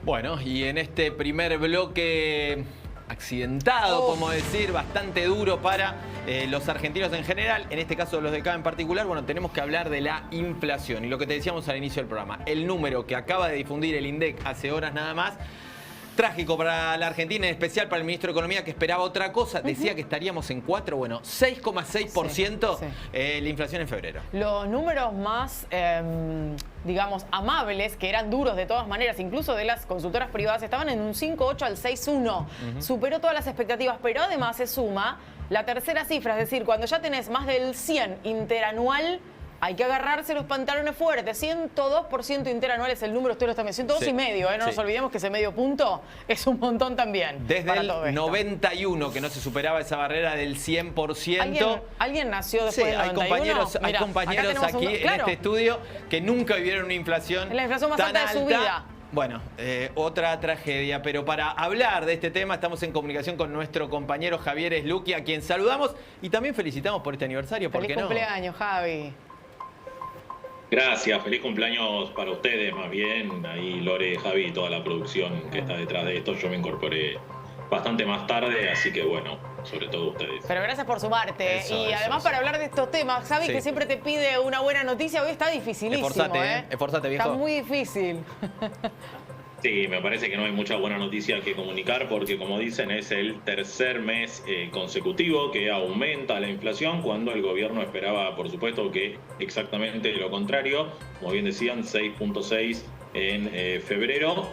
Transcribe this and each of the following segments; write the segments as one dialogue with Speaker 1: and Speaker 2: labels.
Speaker 1: Bueno, y en este primer bloque accidentado, podemos decir, bastante duro para los argentinos en general, en este caso los de acá en particular, bueno, tenemos que hablar de la inflación. Y lo que te decíamos al inicio del programa, el número que acaba de difundir el INDEC hace horas nada más, trágico para la Argentina, en especial para el ministro de Economía, que esperaba otra cosa. Decía que estaríamos en 4, bueno, 6,6% la inflación en febrero. Los números más, digamos, amables, que eran duros de todas maneras, incluso de las consultoras privadas, estaban en un 5,8 al 6,1. Superó todas las expectativas, pero además se suma la tercera cifra, es decir, cuando ya tenés más del 100 interanual, hay que agarrarse los pantalones fuertes. 102% interanual es el número, usted lo está viendo. 102,5, no nos olvidemos que ese medio punto es un montón también. Desde el 91, que no se superaba esa barrera del 100%. ¿Alguien nació después del 91? Hay compañeros aquí en este estudio que nunca vivieron una inflación. La inflación más alta de su vida. Bueno, otra tragedia, pero para hablar de este tema estamos en comunicación con nuestro compañero Javier Slucchi, a quien saludamos y también felicitamos por este aniversario. ¿Por qué no? Feliz cumpleaños, Javi.
Speaker 2: Gracias, feliz cumpleaños para ustedes, más bien, ahí Lore, Javi y toda la producción que está detrás de esto. Yo me incorporé bastante más tarde, así que bueno, sobre todo ustedes.
Speaker 3: Pero gracias por sumarte. Además para hablar de estos temas, Javi, que siempre te pide una buena noticia, hoy está dificilísimo.
Speaker 1: Esforzate, viejo.
Speaker 3: Está muy difícil.
Speaker 2: Sí, me parece que no hay mucha buena noticia que comunicar porque, como dicen, es el tercer mes consecutivo que aumenta la inflación cuando el gobierno esperaba, por supuesto, que exactamente lo contrario. Como bien decían, 6,6 en febrero,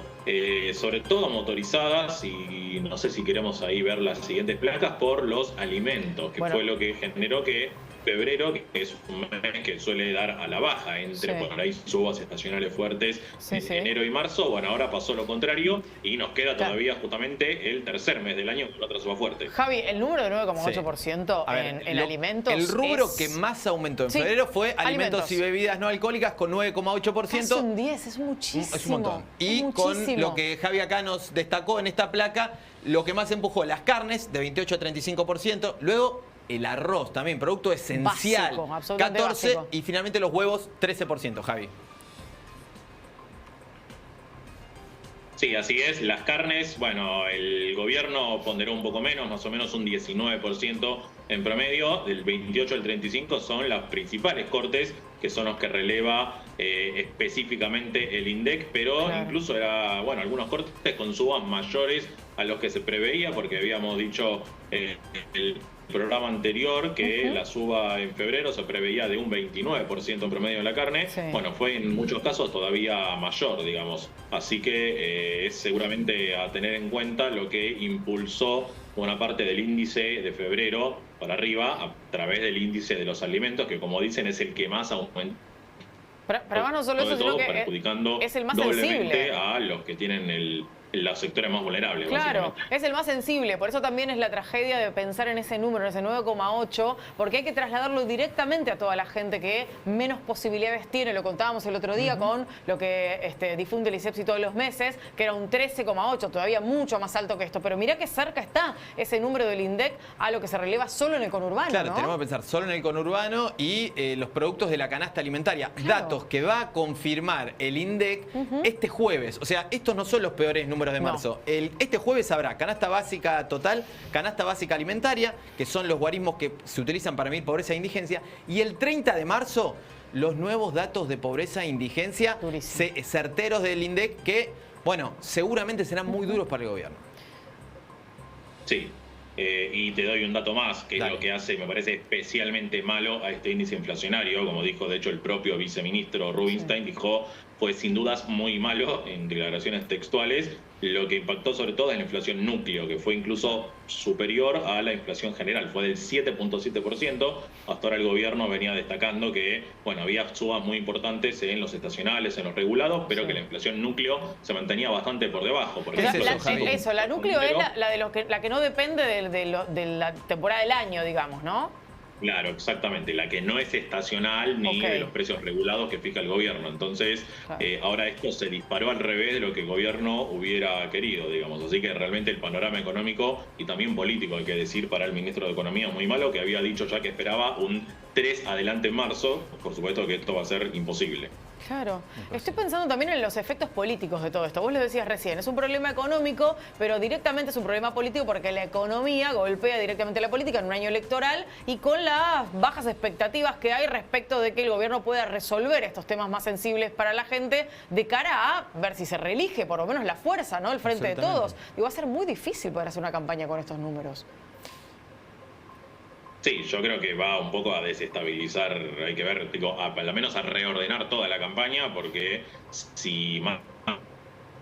Speaker 2: sobre todo motorizadas y no sé si queremos ahí ver las siguientes placas por los alimentos, que fue lo que generó que febrero, que es un mes que suele dar a la baja, entre por ahí subas estacionales fuertes, enero y marzo. Bueno, ahora pasó lo contrario y nos queda todavía justamente el tercer mes del año con otra suba fuerte.
Speaker 3: Javi, el número de 9,8% en alimentos.
Speaker 1: El rubro que más aumentó en febrero fue alimentos y bebidas no alcohólicas con 9,8%.
Speaker 3: Es un 10, es muchísimo.
Speaker 1: Es un montón. Y con lo que Javi acá nos destacó en esta placa, lo que más empujó las carnes de 28 a 35%, luego el arroz también, producto esencial, básico, 14%, básico. Y finalmente los huevos, 13%, Javi.
Speaker 2: Sí, así es. Las carnes, bueno, el gobierno ponderó un poco menos, más o menos un 19% en promedio. Del 28 al 35 son las principales cortes, que son los que releva específicamente el INDEC, pero incluso era, bueno, algunos cortes con subas mayores a los que se preveía, porque habíamos dicho el programa anterior que la suba en febrero se preveía de un 29% en promedio de la carne. Bueno, fue en muchos casos todavía mayor, digamos. Así que es seguramente a tener en cuenta lo que impulsó buena parte del índice de febrero para arriba a través del índice de los alimentos, que como dicen es el que más aumenta.
Speaker 3: Pero además no solo eso, sino que
Speaker 2: perjudicando
Speaker 3: es el más
Speaker 2: doblemente
Speaker 3: sensible
Speaker 2: a los que tienen los sectores más vulnerables.
Speaker 3: Claro, es el más sensible, por eso también es la tragedia de pensar en ese número, en ese 9,8, porque hay que trasladarlo directamente a toda la gente que menos posibilidades tiene. Lo contábamos el otro día con lo que difunde el ISEPSI todos los meses, que era un 13,8, todavía mucho más alto que esto. Pero mirá qué cerca está ese número del INDEC a lo que se releva solo en el conurbano.
Speaker 1: Claro,
Speaker 3: ¿no?
Speaker 1: Tenemos que pensar solo en el conurbano y los productos de la canasta alimentaria. Datos que va a confirmar el INDEC este jueves. O sea, estos no son los peores números de marzo. Este jueves habrá canasta básica total, canasta básica alimentaria, que son los guarismos que se utilizan para medir pobreza e indigencia, y el 30 de marzo los nuevos datos de pobreza e indigencia certeros del INDEC que, bueno, seguramente serán muy duros para el gobierno.
Speaker 2: Sí. Y te doy un dato más, que es lo que hace, me parece, especialmente malo a este índice inflacionario. Como dijo, de hecho, el propio viceministro Rubinstein, dijo, fue sin dudas muy malo en declaraciones textuales. Lo que impactó sobre todo es la inflación núcleo, que fue incluso superior a la inflación general. Fue del 7,7%. Hasta ahora el gobierno venía destacando que, bueno, había subas muy importantes en los estacionales, en los regulados, pero que la inflación núcleo se mantenía bastante por debajo. Por ejemplo,
Speaker 3: la núcleo es la que no depende de la temporada del año, digamos, ¿no?
Speaker 2: Claro, exactamente, la que no es estacional ni de los precios regulados que fija el gobierno. Entonces, ahora esto se disparó al revés de lo que el gobierno hubiera querido, digamos. Así que realmente el panorama económico y también político, hay que decir, para el ministro de Economía muy malo, que había dicho ya que esperaba un 3 adelante en marzo. Por supuesto que esto va a ser imposible.
Speaker 3: Claro. Estoy pensando también en los efectos políticos de todo esto. Vos lo decías recién, es un problema económico, pero directamente es un problema político porque la economía golpea directamente a la política en un año electoral y con las bajas expectativas que hay respecto de que el gobierno pueda resolver estos temas más sensibles para la gente de cara a ver si se reelige, por lo menos la fuerza, ¿no? El frente de todos. Y va a ser muy difícil poder hacer una campaña con estos números.
Speaker 2: Sí, yo creo que va un poco a desestabilizar, hay que ver, digo, a lo menos a reordenar toda la campaña, porque si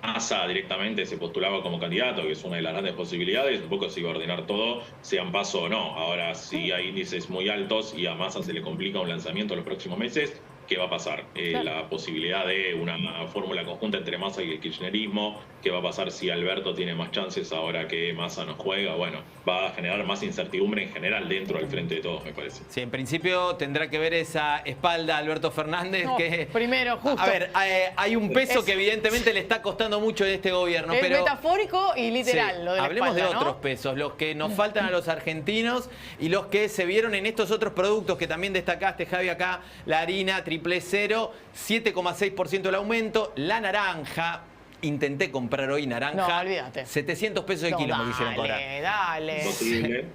Speaker 2: Massa directamente se postulaba como candidato, que es una de las grandes posibilidades, un poco se iba a ordenar todo, sean paso o no. Ahora, si hay índices muy altos y a Massa se le complica un lanzamiento en los próximos meses, ¿qué va a pasar?
Speaker 3: Claro.
Speaker 2: La posibilidad de una fórmula conjunta entre Massa y el kirchnerismo, ¿qué va a pasar si Alberto tiene más chances ahora que Massa no juega? Bueno, va a generar más incertidumbre en general dentro del frente de todos, me parece.
Speaker 1: Sí, en principio tendrá que ver esa espalda Alberto Fernández,
Speaker 3: No,
Speaker 1: que...
Speaker 3: primero, justo.
Speaker 1: A ver, hay un peso que evidentemente le está costando mucho en este gobierno,
Speaker 3: Es
Speaker 1: pero...
Speaker 3: metafórico y literal,
Speaker 1: Sí,
Speaker 3: lo de la
Speaker 1: hablemos
Speaker 3: espalda,
Speaker 1: de
Speaker 3: ¿no?
Speaker 1: otros pesos, los que nos faltan a los argentinos y los que se vieron en estos otros productos que también destacaste, Javi, acá, la harina, 000, 7,6% el aumento, la naranja, intenté comprar hoy naranja,
Speaker 3: No, olvídate.
Speaker 1: 700 pesos el kilo me quisieron cobrar.
Speaker 3: Dale.
Speaker 2: Imposible.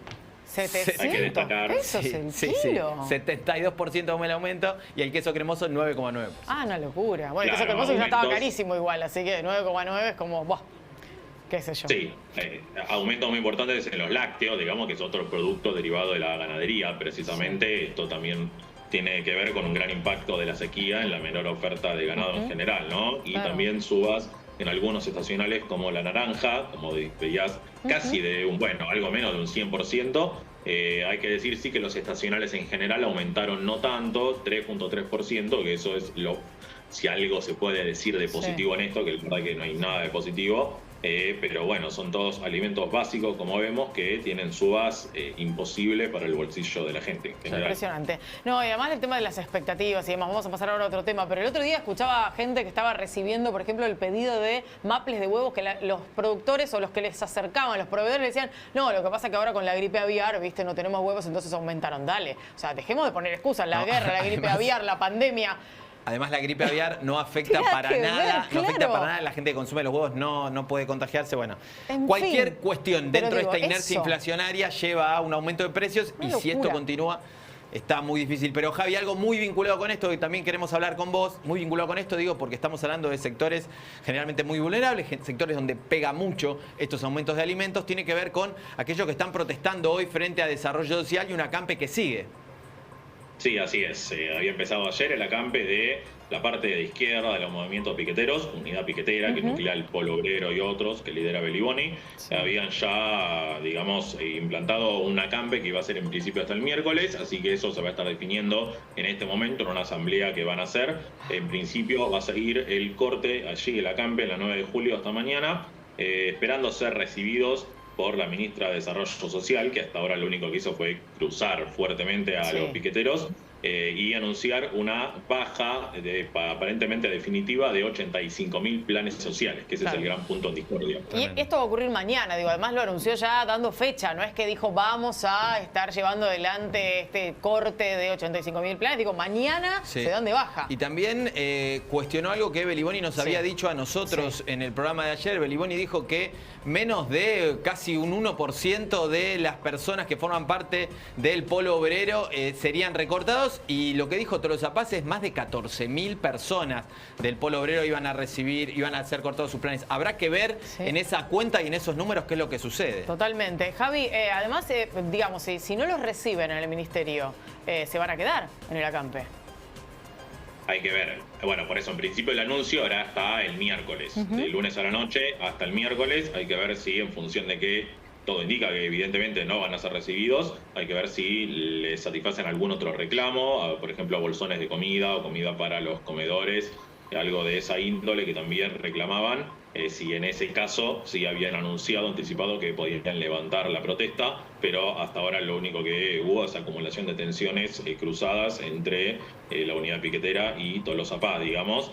Speaker 3: 700 pesos el kilo.
Speaker 1: 72% el aumento y el queso cremoso 9,9%.
Speaker 3: Ah, una locura. Bueno, el queso
Speaker 2: Claro,
Speaker 3: cremoso ya estaba
Speaker 2: aumentos.
Speaker 3: carísimo igual, así que 9,9 es como, buah, qué sé yo.
Speaker 2: Sí, aumentos muy importantes en los lácteos, digamos que es otro producto derivado de la ganadería. Precisamente esto también tiene que ver con un gran impacto de la sequía en la menor oferta de ganado en general, ¿no? Y
Speaker 3: Claro.
Speaker 2: también subas en algunos estacionales como la naranja, como veías, casi de algo menos de un 100%. Hay que decir sí que los estacionales en general aumentaron no tanto, 3,3%, que eso es si algo se puede decir de positivo en esto, que la verdad que no hay nada de positivo. Pero bueno, son todos alimentos básicos, como vemos, que tienen subas imposibles para el bolsillo de la gente en general.
Speaker 3: Impresionante. No, y además el tema de las expectativas y demás, vamos a pasar ahora a otro tema, pero el otro día escuchaba gente que estaba recibiendo, por ejemplo, el pedido de maples de huevos que los productores o los que les acercaban, los proveedores le decían, no, lo que pasa es que ahora con la gripe aviar, viste, no tenemos huevos, entonces aumentaron. Dale, o sea, dejemos de poner excusas, la guerra, la gripe aviar, la pandemia.
Speaker 1: Además, la gripe aviar no afecta para
Speaker 3: que
Speaker 1: nada,
Speaker 3: ver,
Speaker 1: no afecta
Speaker 3: claro.
Speaker 1: para nada. La gente que consume los huevos no puede contagiarse. Bueno,
Speaker 3: En
Speaker 1: cualquier
Speaker 3: fin,
Speaker 1: cuestión
Speaker 3: pero
Speaker 1: dentro de
Speaker 3: digo,
Speaker 1: esta inercia
Speaker 3: eso.
Speaker 1: inflacionaria lleva a un aumento de precios
Speaker 3: Una
Speaker 1: y si esto
Speaker 3: locura.
Speaker 1: continúa está muy difícil. Pero Javi, algo muy vinculado con esto que también queremos hablar con vos, muy vinculado con esto, digo, porque estamos hablando de sectores generalmente muy vulnerables, sectores donde pega mucho estos aumentos de alimentos, tiene que ver con aquellos que están protestando hoy frente a Desarrollo Social y una acampe que sigue.
Speaker 2: Sí, así es. Había empezado ayer el acampe de la parte de izquierda de los movimientos piqueteros, Unidad Piquetera, que nuclea el Polo Obrero y otros, que lidera Beliboni. Habían ya, digamos, implantado un acampe que iba a ser en principio hasta el miércoles, así que eso se va a estar definiendo en este momento en una asamblea que van a hacer. En principio va a seguir el corte allí, el acampe, en la 9 de julio hasta mañana, esperando ser recibidos por la ministra de Desarrollo Social, que hasta ahora lo único que hizo fue cruzar fuertemente a los piqueteros y anunciar una baja aparentemente definitiva de 85.000 planes sociales, que ese es el gran punto en discordia.
Speaker 3: Y esto va a ocurrir mañana, digo, además lo anunció ya dando fecha, no es que dijo vamos a estar llevando adelante este corte de 85.000 planes, digo, mañana se dan de baja.
Speaker 1: Y también cuestionó algo que Beliboni nos había dicho a nosotros en el programa de ayer. Beliboni dijo que menos de casi un 1% de las personas que forman parte del Polo Obrero serían recortados, y lo que dijo Tolosa Paz es más de 14.000 personas del Polo Obrero iban a ser cortados sus planes. Habrá que ver en esa cuenta y en esos números qué es lo que sucede.
Speaker 3: Totalmente. Javi, además, digamos, si no los reciben en el ministerio, ¿se van a quedar en el acampe?
Speaker 2: Hay que ver. Bueno, por eso en principio el anuncio era hasta el miércoles. De lunes a la noche hasta el miércoles. Hay que ver si en función de que todo indica que evidentemente no van a ser recibidos, hay que ver si les satisfacen algún otro reclamo, por ejemplo bolsones de comida o comida para los comedores, algo de esa índole que también reclamaban. Si en ese caso sí habían anunciado, anticipado que podían levantar la protesta, pero hasta ahora lo único que hubo es acumulación de tensiones cruzadas entre la unidad piquetera y Tolosa Paz, digamos,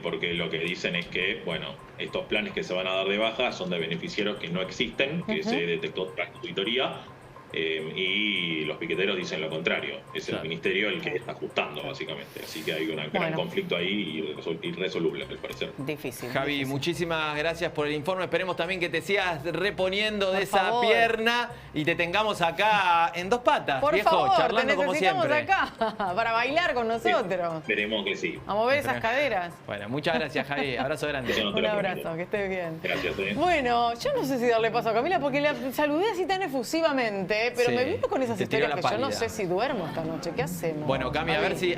Speaker 2: porque lo que dicen es que, bueno, estos planes que se van a dar de baja son de beneficiarios que no existen, que se detectó tras auditoría, y los piqueteros dicen lo contrario. Es
Speaker 1: Claro.
Speaker 2: el ministerio el que está ajustando, básicamente. Así que hay un gran conflicto ahí irresoluble, al parecer.
Speaker 3: Difícil.
Speaker 1: Javi,
Speaker 3: difícil.
Speaker 1: muchísimas gracias por el informe. Esperemos también que te sigas reponiendo de
Speaker 3: Por
Speaker 1: esa
Speaker 3: favor.
Speaker 1: pierna y te tengamos acá en dos patas,
Speaker 3: Por
Speaker 1: viejo,
Speaker 3: favor, te
Speaker 1: charlando como
Speaker 3: necesitamos
Speaker 1: siempre.
Speaker 3: acá para bailar con nosotros.
Speaker 2: Esperemos que sí.
Speaker 3: A mover esas caderas.
Speaker 1: Bueno, muchas gracias, Javi. Abrazo grande.
Speaker 2: Eso no te
Speaker 3: Un
Speaker 2: lo
Speaker 3: abrazo,
Speaker 2: prometo.
Speaker 3: que estés bien.
Speaker 2: Gracias.
Speaker 3: Bueno, yo no sé si darle paso a Camila porque la saludé así tan efusivamente, pero
Speaker 1: Sí,
Speaker 3: me vino con esas
Speaker 1: te tiró
Speaker 3: historias
Speaker 1: la
Speaker 3: que yo no
Speaker 1: pálida.
Speaker 3: sé si duermo esta noche. ¿Qué hacemos?
Speaker 1: Bueno, Cami, a ver si